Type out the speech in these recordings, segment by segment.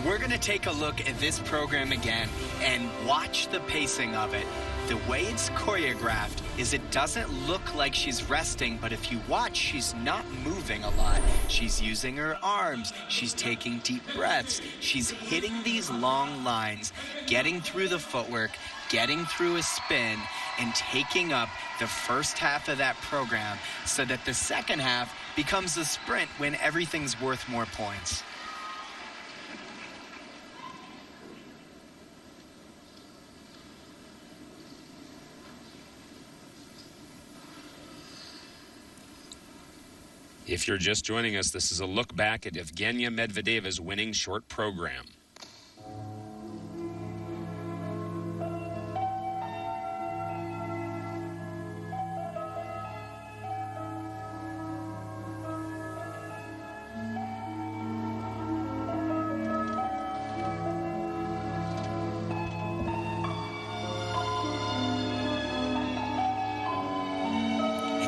We're going to take a look at this program again and watch the pacing of it. The way it's choreographed is it doesn't look like she's resting, but if you watch, she's not moving a lot. She's using her arms, she's taking deep breaths, she's hitting these long lines, getting through the footwork, getting through a spin, and taking up the first half of that program so that the second half becomes a sprint when everything's worth more points. If you're just joining us, this is a look back at Evgenia Medvedeva's winning short program.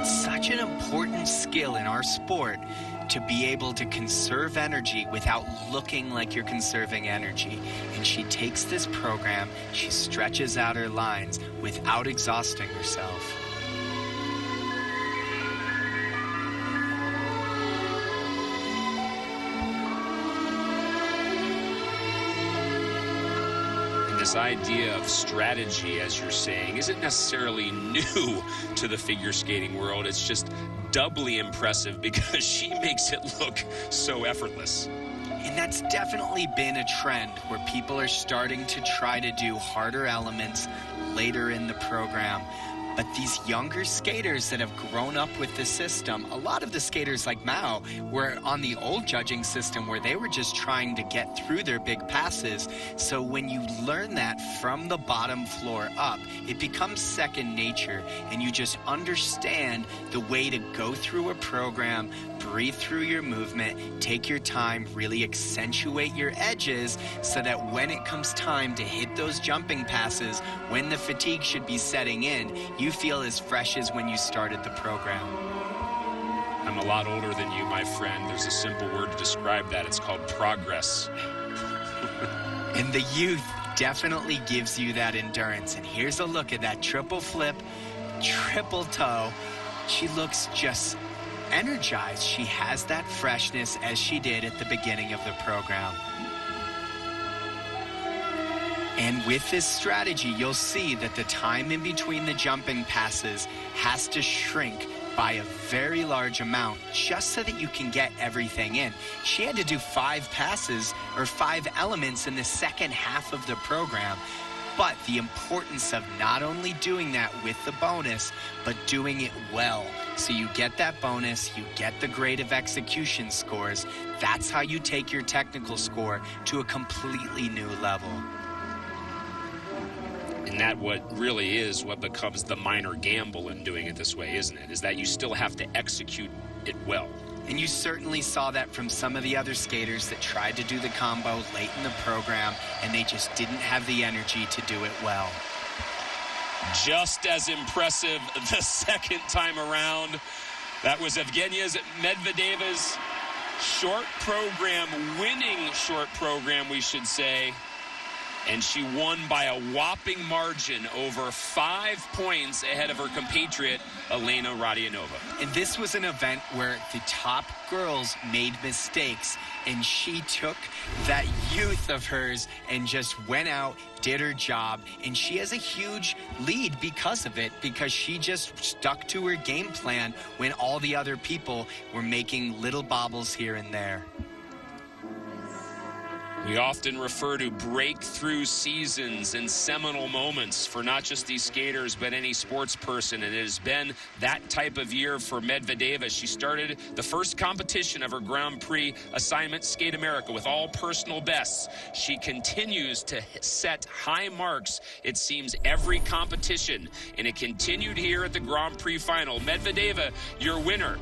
Such an important skill in our sport to be able to conserve energy without looking like you're conserving energy. And she takes this program, she stretches out her lines without exhausting herself. This idea of strategy, as you're saying, isn't necessarily new to the figure skating world. It's just doubly impressive because she makes it look so effortless. And that's definitely been a trend where people are starting to try to do harder elements later in the program. But these younger skaters that have grown up with the system, a lot of the skaters like Mao were on the old judging system where they were just trying to get through their big passes. So when you learn that from the bottom floor up, it becomes second nature, and you just understand the way to go through a program, breathe through your movement, take your time, really accentuate your edges so that when it comes time to hit those jumping passes, when the fatigue should be setting in, you feel as fresh as when you started the program. I'm a lot older than you, my friend. There's a simple word to describe that. It's called progress. And the youth definitely gives you that endurance. And here's a look at that triple flip, triple toe. She looks just energized. She has that freshness as she did at the beginning of the program. And with this strategy, you'll see that the time in between the jumping passes has to shrink by a very large amount just so that you can get everything in. She had to do 5 passes or 5 elements in the second half of the program. But the importance of not only doing that with the bonus, but doing it well. So you get that bonus, you get the grade of execution scores. That's how you take your technical score to a completely new level. And that what really is what becomes the minor gamble in doing it this way, isn't it? Is that you still have to execute it well. And you certainly saw that from some of the other skaters that tried to do the combo late in the program, and they just didn't have the energy to do it well. Just as impressive the second time around. That was Evgenia Medvedeva's short program, winning short program, we should say. And she won by a whopping margin, over 5 points ahead of her compatriot, Elena Radianova. And this was an event where the top girls made mistakes, and she took that youth of hers and just went out, did her job, and she has a huge lead because of it, because she just stuck to her game plan when all the other people were making little bobbles here and there. We often refer to breakthrough seasons and seminal moments for not just these skaters, but any sports person. And it has been that type of year for Medvedeva. She started the first competition of her Grand Prix assignment, Skate America, with all personal bests. She continues to set high marks, it seems, every competition. And it continued here at the Grand Prix final. Medvedeva, your winner.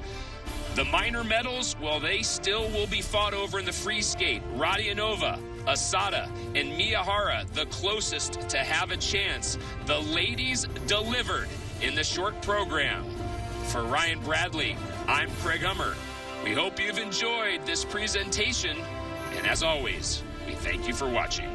The minor medals, well, they still will be fought over in the free skate. Radianova, Asada, and Miyahara, the closest to have a chance. The ladies delivered in the short program. For Ryan Bradley, I'm Craig Hummer. We hope you've enjoyed this presentation. And as always, We thank you for watching.